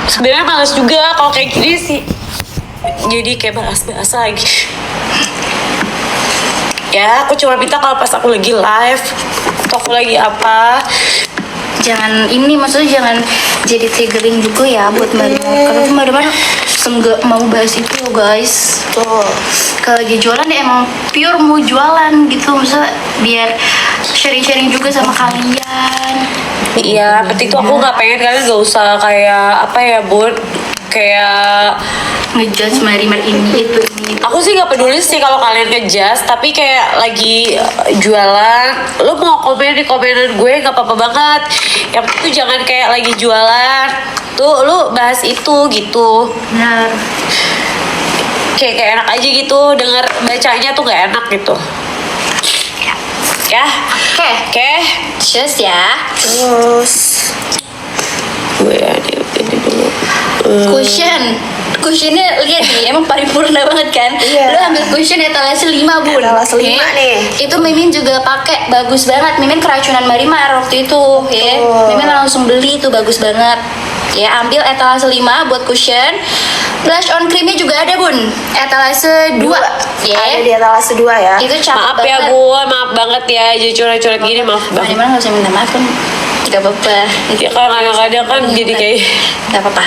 Sebenarnya males juga kalau kayak gini sih. Jadi kayak bahas-bahas lagi. Ya, aku cuma minta kalau pas aku lagi live atau aku lagi apa, Jangan ini, maksudnya jangan jadi triggering juga ya buat Mbak Rima. Karena tuh Mbak Rima nggak mau bahas itu loh guys. Tuh. Kalau lagi jualan ya emang pure mau jualan gitu, misalnya biar sharing-sharing juga sama kalian. iya, penting tuh aku nggak pengen kalian gak usah kayak apa ya, Bun, kayak Ngejudge Mbak Rima ini itu. aku sih nggak peduli sih kalau kalian ngejudge, tapi kayak lagi jualan, lo mau komen di komenan gue nggak apa-apa banget. Yang penting tuh jangan kayak lagi jualan tuh lo bahas itu gitu. Benar. Kayak enak aja gitu, denger bacanya tuh nggak enak gitu. Ya, Oke, cheers ya. Terus gue ini dulu. Cushionnya lihat nih, emang paripurna banget kan? Iya. Lu ambil cushion etalase 5 bun. Etalase 5 nih. Itu Mimin juga pakai, bagus banget. Mimin keracunan Marimar waktu itu, ya. Mimin langsung beli itu bagus banget. Ya, ambil etalase 5 buat cushion. Blush on creamnya juga ada bun, etalase 2. Ya. ada di etalase 2 ya. Itu cakep Maaf banget. ya Bun, maaf banget ya, jadi curhat-curhat gini, maaf banget. Marimar nggak usah minta maaf kan? Gak apa-apa. Ya kan kadang-kadang kan jadi kayak Gak apa-apa.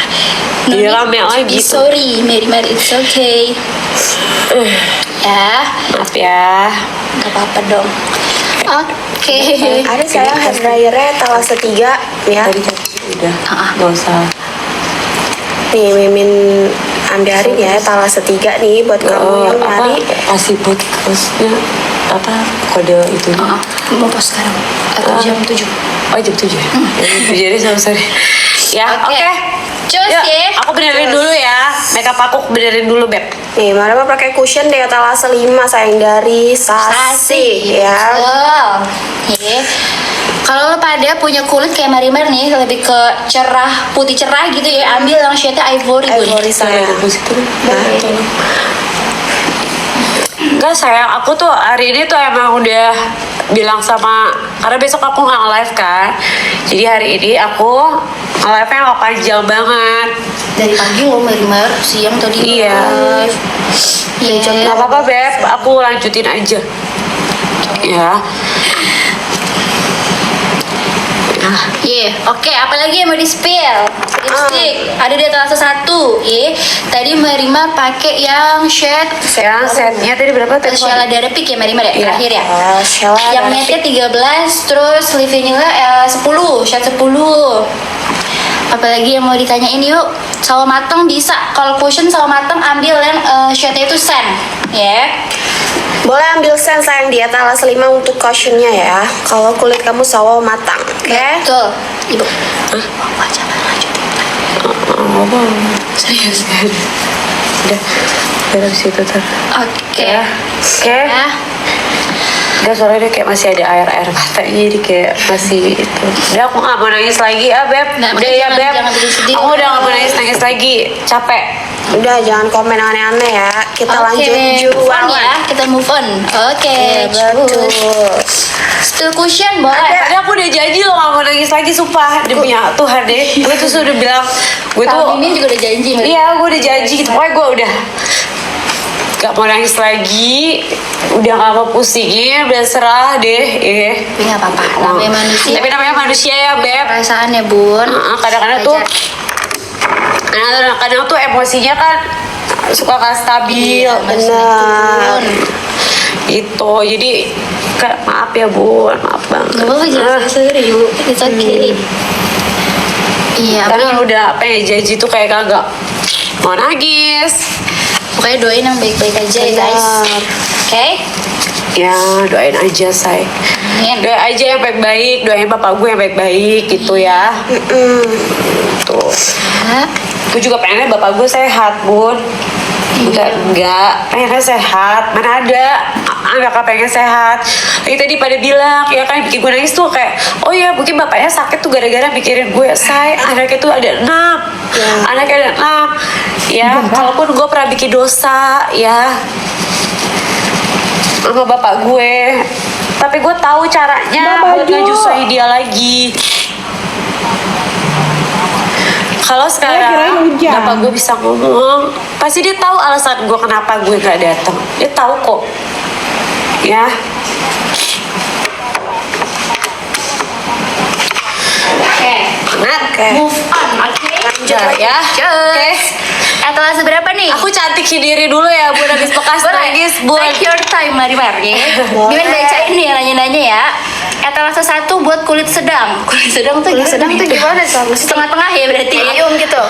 Iya, rame lagi tuh. Sorry, Marimar, it's okay. Ya, maaf ya. gak apa-apa dong. Oke. Ada sayang hair dryernya etalase 3 ya. Tadi kan udah, nggak usah. Nih Mimin ambilin ya etalase 3 nih buat kamu yang apa nyari. kasih podcastnya apa kode itu Mau post sekarang atau jam 7? oh jam 7 jadi sorry ya oke. Cus Yuk, ya. aku benerin dulu ya, makeup aku benerin dulu beb. Nih, Marima pakai cushion di etalase 5 sayang dari Sasi ya. Betul. Ya. Kalau lo pada punya kulit kayak Marimar nih, lebih ke cerah, putih cerah gitu ya, ambil yang shade-nya ivory bun. Ivory sayang. Enggak sayang, aku tuh hari ini tuh emang udah bilang sama, karena besok aku nggak nge-live kan, jadi hari ini aku nge-live-nya nggak panjang banget. Dari pagi lo Marimar, siang tadi. Iya. Iya. Nggak apa-apa beb, aku lanjutin aja ya. Iya, oke. Apalagi yang mau di-spill? Lipstick ada di etalase 1. Iya. Tadi Marimar pakai yang shade Yang setnya tadi berapa tadi? Shella Darapik ya Marimar ya? Iya. Terakhir ya? Shella Yang matte-nya 13, terus lip vanilla 10, shade 10. Apalagi yang mau ditanyain yuk, sawo mateng bisa. Kalau cushion sawo mateng ambil yang shade-nya itu sand, ya. Boleh ambil sen sayang di etalase 5 untuk cushionnya ya. Kalau kulit kamu sawo matang, oke? Betul, ibu. Baca lanjutin. Oh, serius kan? Udah, dari situ tuh. Oke. Ya. Oke. Ya. Enggak, soalnya dia kayak masih ada air-air matanya, jadi kayak masih itu. Udah, aku nggak mau nangis lagi, beb. Nah, Udah ya jangan- beb. jangan sedih-sedih. Aku udah nggak mau nangis lagi, capek. Udah jangan komen aneh-aneh ya. Kita lanjut move on jualan ya. Kita move on. Oke. Iya, betul. Still cushion boleh. Tadi aku udah janji loh nggak mau nangis lagi, sumpah demi Tuhan deh. Gue tuh sudah bilang, gue tuh Kak Mimin juga udah janji. iya, gue udah janji gitu. Pokoknya gue udah gak mau nangis lagi, udah gak mau pusingin, udah serah deh. Tapi nggak apa-apa. Namanya manusia. Tapi namanya manusia ya beb. Perasaan ya bun. Kadang-kadang tuh, kadang-kadang tuh emosinya kan suka gak stabil. Iya, benar. Gitu, jadi maaf ya bun, maaf banget. Gak apa-apa jangan sendiri bu. It's okay. Iya. Karena udah apa ya, janji tuh kayak kagak mau nangis. Pokoknya doain yang baik-baik aja ya guys. Benar. Oke. Ya doain aja say. Amin. Doain aja yang baik-baik, doain bapak gue yang baik-baik gitu ya. Tuh. Ya. Gue juga pengennya bapak gue sehat bun. Enggak, pengennya sehat. Mana ada anak pengen sehat. Lagi tadi pada bilang, ya kan bikin gue nangis tuh kayak, oh ya mungkin bapaknya sakit tuh gara-gara mikirin gue. Say, anaknya tuh ada 6. Anaknya ada 6. Ya, kalaupun gue pernah bikin dosa, ya sama bapak gue, tapi gue tahu caranya buat ngejusain dia lagi. Kalau kirain sekarang hujan. bapak gue bisa ngomong, pasti dia tahu alasan gue kenapa gue gak datang. Dia tahu kok. Ya. Oke. Oke. Move on, oke? Lanjut ya. Oke. Etalase berapa nih? Aku cantikin diri dulu ya, Bun. Habis bekas nangis, Bun. Take your time, Marimar ya. Mimin bacain nih yang nanya-nanya ya. Etalase 1 buat kulit sedang. Kulit sedang tuh Kulit sedang tuh gimana sih? Mesti Tengah-tengah ya berarti. medium gitu.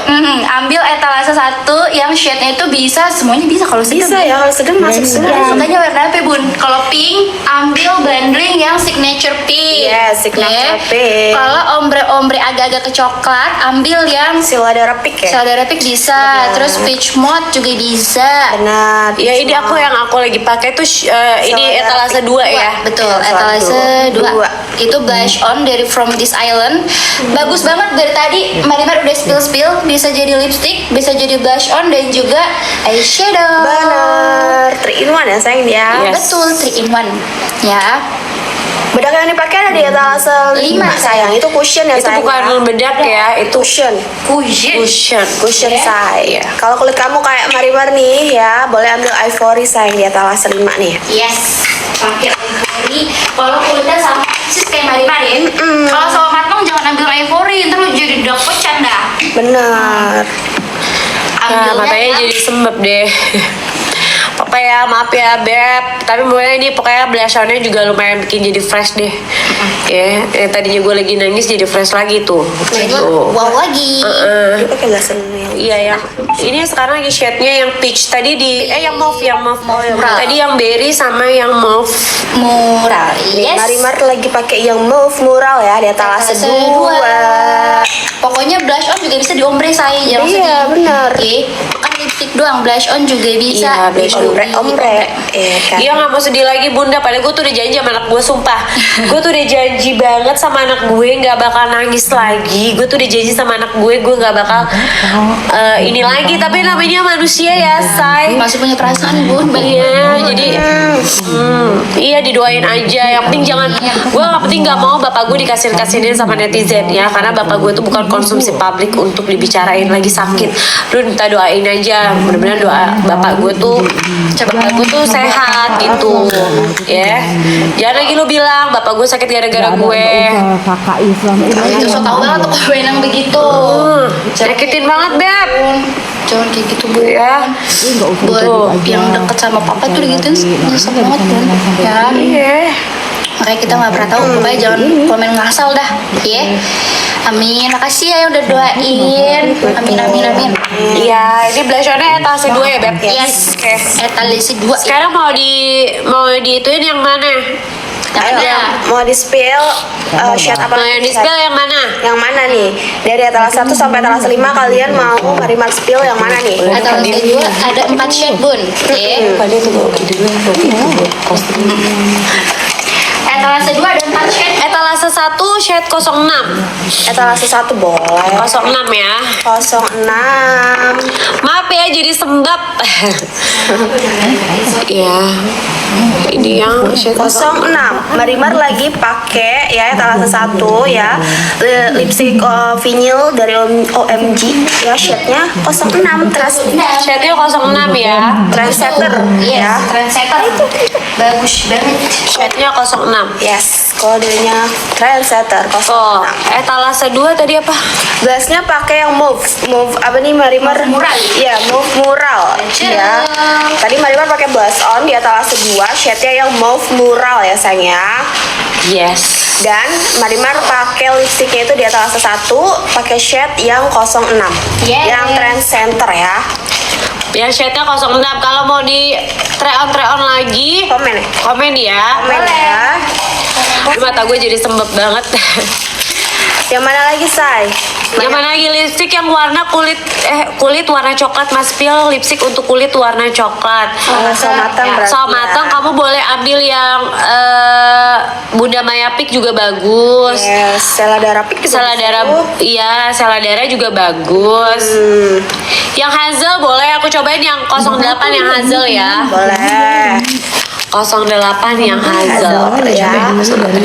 Ambil etalase 1 yang shade-nya itu bisa, semuanya bisa kalau sedang. Bisa ya, kalau sedang masuk semua. Sukanya warna apa, Bun? Kalau pink, ambil bundling yang signature pink. Yes, signature Ya. pink. Kalau ombre-ombre agak-agak ke coklat, ambil yang Siladara Peak ya. Saudara Pink bisa, terus peach mode juga bisa. Benar. Ya ini yang aku lagi pakai tuh ini Saudara etalase 2 ya. Betul, Etalase etalase 2. dua. Itu blush on dari From This Island. Bagus banget dari tadi. Marimar udah spill-spill, bisa jadi lipstick, bisa jadi blush on dan juga eyeshadow. Benar. 3 in 1 ya sayang dia. Yes. Betul, 3 in 1. Ya. Bedak yang dipakai ada di etalase 5 sayang. Itu cushion ya Itu sayang. bukan bedak ya, itu cushion. cushion. Cushion Ya. say. Kalau kulit kamu kayak Marimar nih ya, boleh ambil ivory sayang di etalase 5 nih. Yes. Pakai ivory. Kalau kulitnya sama persis kayak Marimar ya. Kalau sama matang jangan ambil ivory, ntar lu jadi dark pecan dah. Benar. Nah, matanya yang- jadi sembab deh. Apa ya, maaf ya Beb, tapi mulai ini pokoknya blush on-nya juga lumayan bikin jadi fresh deh. Ya, yang tadinya gue lagi nangis jadi fresh lagi tuh. jadi Tuh. wow lagi. Dia pakai blush on yang Iya yang ini sekarang lagi shade-nya yang peach tadi yang mauve. Tadi yang berry sama yang mauve. Murah. Nih, Yes. Marimar lagi pakai yang mauve mural ya di etalase 2. Pokoknya blush on juga bisa di ombre saya, jangan Iya, sedih. benar. Oke, bukan lipstick doang, blush on juga bisa. Iya, blush on. Ombre. Iya kan. Iya nggak mau sedih lagi Bunda, padahal gue tuh udah janji sama anak gue, sumpah. Gue tuh udah janji banget sama anak gue nggak bakal nangis lagi. Gue tuh udah janji sama anak gue nggak bakal ini lagi. Tapi namanya manusia ya, say. Masih punya perasaan, Bun. Iya, jadi iya didoain aja. Yang penting jangan, gue nggak penting nggak mau bapak gue dikasih-kasinin sama netizen ya, karena bapak gue tuh bukan konsumsi publik untuk dibicarain lagi sakit. Lu minta doain aja, mudah-mudahan doa bapak gue tuh, bapak gue tuh sehat gitu, ya. Jangan lagi lu bilang bapak gue sakit gara-gara gue. Kakak Islam Itu so tau banget tuh komen yang begitu. Nyakitin banget Beb. Jangan kayak gitu, Bu. Ya. Buat yang deket sama papa tuh digituin nyesel banget, Bun. Ya. Iya. Makanya kita nggak pernah tahu, pokoknya jangan komen ngasal dah, ya. Amin, makasih ya yang udah doain. Amin, amin, amin. Iya, ini blush on-nya etalase 2 ya Beb. Yes, Oke. etalase 2. Sekarang mau diituin yang mana? Ayo, mau di spill shade apa? Mau yang di spill yang mana? Yang mana nih? Dari etalase 1 sampai etalase 5 kalian mau Marimar spill yang mana nih? Etalase 2 ada 4 shade, Bun. Ya. Pada tuh Etalase 2 ada 4 shade. etalase 1 shade 06. Etalase 1 boleh. 06 ya. 06. Maaf ya jadi sembab. Ya. Ini yang shade 06. Marimar lagi pakai ya etalase 1 ya. Lipstick vinyl dari OMG ya, shade-nya 06 shade-nya 06 ya. trendsetter ya. Trendsetter. Bagus banget. Shade-nya 06. Yes, kodenya trendsetter 06. Oh, etalase 2 tadi apa? Blushnya pakai yang mauve apa nih Marimar? Mauve mural. Iya, mauve mural. Ya. Tadi Marimar pakai blush on di etalase 2, shade-nya yang mauve mural ya sayang ya. Yes. Dan Marimar pakai lipstiknya itu di etalase 1, pakai shade yang 06. Yes. Yang trend center ya. Yang shade-nya 06. Kalau mau di try on lagi, Komen ya. komen ya. Komen ya. Ini mata gue jadi sembab banget. Yang mana lagi, Say? Yang mana lagi lipstick yang warna kulit warna coklat, Mas Pil, lipstick untuk kulit warna coklat. So matang Ya, berarti so ya. matang kamu boleh ambil yang Bunda Maya Pick juga bagus. Yes, Seladara Peak juga Seladara, bagus. iya Seladara juga bagus. Yang Hazel boleh aku cobain yang 08 yang Hazel ya. Boleh. 08 yang Hazel ya.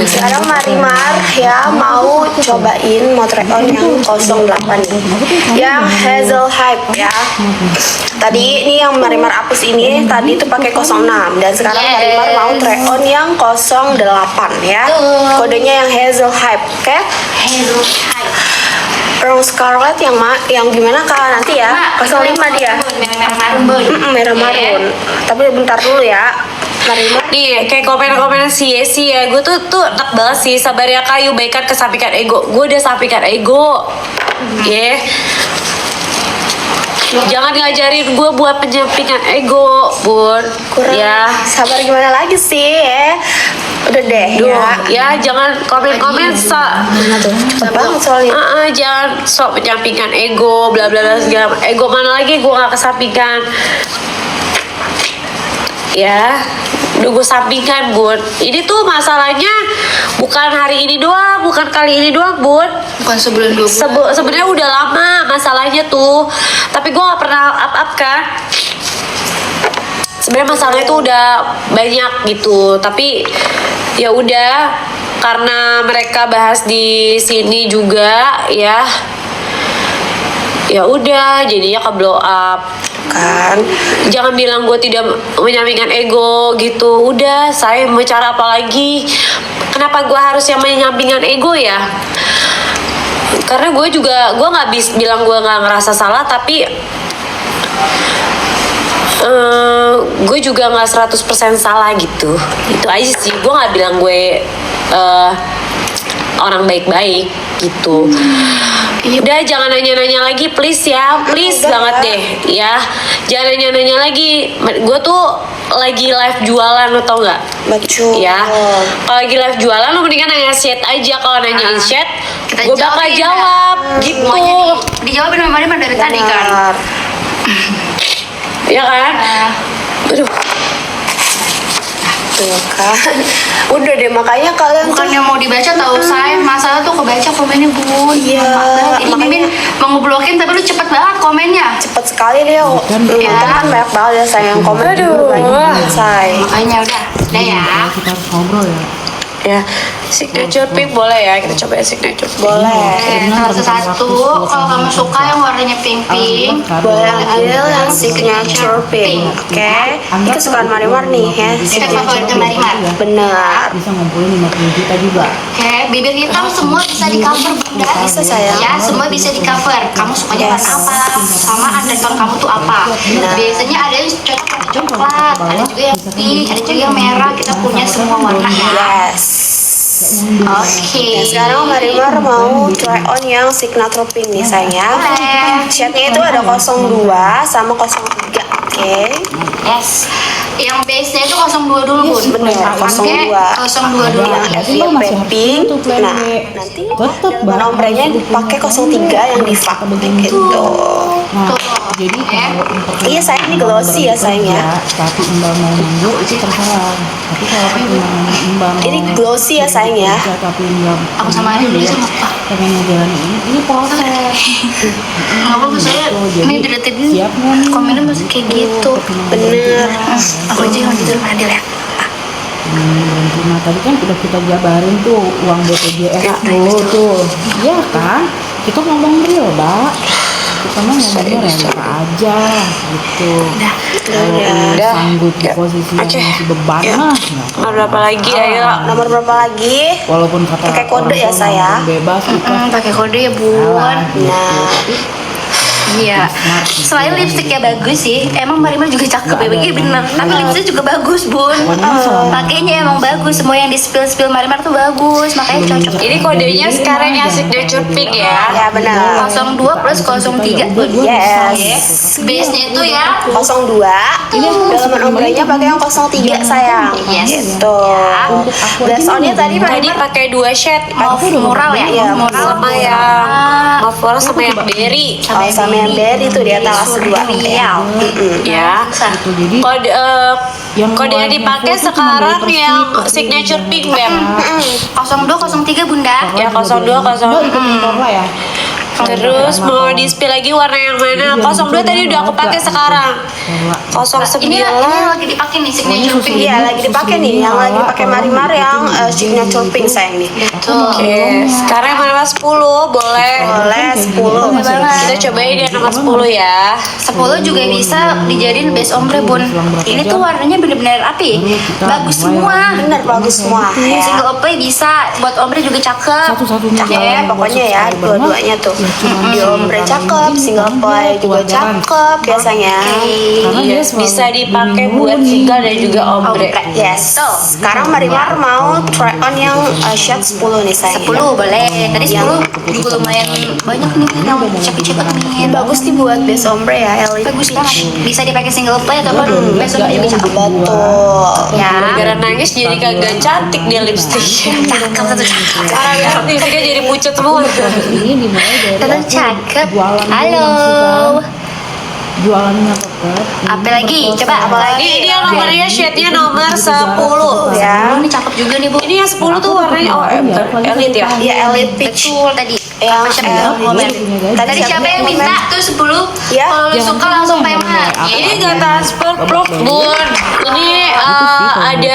Sekarang Marimar ya mau cobain Motreon yang 08 nih. Yang Hazel Hype ya. Tadi ini yang Marimar hapus ini tadi itu pakai 06 dan sekarang Marimar mau Treon yang 08 ya. Kodenya yang Hazel Hype, oke? Hazel Hype. Rose Scarlet yang gimana Kak nanti ya? 05 dia. Merah marun bun. Merah marun. Tapi bentar dulu ya. Marimar nih kayak komen-komen si Yesi ya, gue tuh enak banget sih. Sabar ya kayu, baikan kesampingkan ego. Gue udah sampingkan ego, ya. Jangan ngajarin gue buat penyampingan ego, Bun. kurang Ya, sabar gimana lagi sih ya? Udah deh duh, ya. ya jangan komen-komen Cepet banget soalnya. jangan sok penyampingan ego, bla bla bla segala. Ego mana lagi gue gak kesampingkan. Ya, udah gue sampingkan, Bun. Ini tuh masalahnya bukan hari ini doang, bukan kali ini doang, Bun. Bukan sebulan 2 bulan. Sebenarnya udah lama masalahnya tuh, tapi gue gak pernah up kan. Sebenarnya masalahnya tuh udah banyak gitu, tapi ya udah karena mereka bahas di sini juga ya. Ya udah, jadinya ke blow up. Kan Jangan bilang gue tidak menyampingkan ego gitu. Udah, saya mau cara apa lagi? Kenapa gue harus yang menyampingkan ego ya? Karena gue nggak bisa bilang gue nggak ngerasa salah, tapi gue juga nggak 100% salah gitu. Itu aja sih. Gue nggak bilang gue orang baik-baik gitu. Udah, jangan nanya-nanya lagi please ya, please Udah, banget deh ya. Jangan nanya-nanya lagi. Gue tuh lagi live jualan, lo tau nggak? betul. Ya, kalau lagi live jualan lo mendingan nanya chat aja. Kalau nanyain chat, Kita gue bakal jawabin, jawab gitu. Semuanya dijawabin sama Marimar dari tadi kan. Benar. Ya kan? Aduh, Tuh kan. Udah deh makanya kalian Bukan tuh yang mau dibaca tahu saya, masalah tuh kebaca komennya Bun. Iya, Maaf banget. Ini makanya- Mimin mau ngeblokin tapi lu cepet banget komennya. cepet sekali deh. Ya. Kan banyak banget ya sayang komen. Aduh. banyak say. Makanya udah ya. Kita harus ngobrol ya. ya signature pink boleh ya, kita coba ya signature pink. Boleh. Oke, salah satu kalau kamu suka yang warnanya pink-pink, Boleh ambil yang signature pink. Oke. Ini kesukaan Marimar nih ya. Ini favoritnya Marimar. Benar. Bisa ngumpulin 50 juta juga. Oke, bibir hitam semua bisa di cover bunda. Bisa, sayang. Ya, semua bisa di cover. Kamu sukanya warna apa? Sama undertone kamu tuh apa? Biasanya ada yang cocok warna coklat, ada juga yang pink, ada juga yang merah. Kita punya semua warna ya. Yes. Oke. Ya, sekarang Marimar mau try on yang signature pink nih sayang ya. Boleh. Shade-nya itu ada 02 sama 03. Oke. Yes. Yang base-nya itu 02 dulu, Bun. Bener, Pakai 02. 02 dulu. Berarti Iya, lo masih harus pink. tuh plan Nah, B. nanti Tetep dengan ombrenya pakai 03 yang di fak gitu. Nah, Tuh. jadi kalau untuk Iya, sayang, ini glossy ya, sayang ya. Tapi imbal mau nunggu itu terserah. Tapi kalau pertimbangan imbal Ini glossy ya, sayang ya. bisa, tapi imbal Aku sama Ari beli sama apa? pengen ngejalanin ini proses. Nggak bagus, saya ini diliatin Siap nggak nih? komennya masih kayak gitu. Bener. Aku aja yang tidur sama Adil ya. Berhenti. Nah tadi kan udah kita jabarin tuh uang BPJS Ya, dulu tuh. Iya kan? Kita ngomong real, Mbak. Kita mah ngomongnya realita aja gitu. Kalau Udah. sanggup di Ya. posisi yang Oke. masih beban Ya. mah nggak Nomor berapa lagi ayo? Nomor berapa lagi? walaupun kata Pakai kode orang ya, tua sayang. ngomong bebas kita Pakai kode ya, Bun. salah gitu. Nah, Iya. Selain lipstiknya bagus sih, emang Marimar juga cakep ya, iya bener. Tapi lipstik juga bagus, Bun. Pakainya emang bagus, semua yang di spill Marimar tuh bagus, makanya cocok. Ini kodenya sekarang yang signature pink ya. ya benar. 02 plus 03, Bun. Yes. Base-nya itu ya 02. Dalaman ombrenya pakai yang 03 sayang. Yes. Gitu. Blush on-nya tadi Tadi Marimar pakai 2 shade. mauve mural ya, Iya, mauve mural Sama yang mauve floral sama yang berry. sama yang berry tuh di atas 2. Surreal. Ya. Gitu, jadi Kode yang kode yang warna dipakai full tuh sekarang cuma yang bersih, signature pink, Bem. 02 03, Bunda. Ya 02 Mbak 0. ikut motor lah ya. Terus mau di spill lagi warna yang mana? 02 tadi udah aku pakai sekarang. 09. Ini lagi dipakai nih signature pink. Iya lagi dipakai nih, yang lagi pakai Marimar yang signature pink sayang nih. Oke, sekarang yang mana 10 boleh. Boleh 10. Kita cobain yang nomor 10 ya. 10 juga bisa dijadiin base ombre bun. Ini tuh warnanya bener-bener api, bagus semua. Bener bagus semua ya. Single OP bisa, buat ombre juga cakep. Cakep pokoknya ya dua-duanya tuh. Di ombre cakep, single boy juga cakep biasanya. Iya, bisa dipakai buat single dan juga ombre. Yes. Sekarang Marimar mau try on yang shade 10 nih sayang. 10 boleh. Tadi 10 juga lumayan banyak nih yang cepet-cepet nih. Bagus nih buat base ombre ya, LED. Bagus banget. Bisa dipakai single play ataupun base ombre juga cakep. Betul. Ya. Gara nangis jadi kagak cantik dia lipstick. Cakep satu cakep. Karena lipstiknya jadi pucat semua. Ini dimulai dari Tetap cakep. jualan Halo. jualannya tetap. Apa lagi? Coba apa lagi? Ini yang nomornya shade-nya nomor 10 ya. Ini cakep juga nih bu. Ini yang 10 tuh warnanya elite ya. Iya, elite peach. Betul tadi. Yang Siapa yang komen? Tadi siapa yang minta tuh 10? Ya. Kalau lu suka langsung payment. Ini gak transport proof bun. Ini ada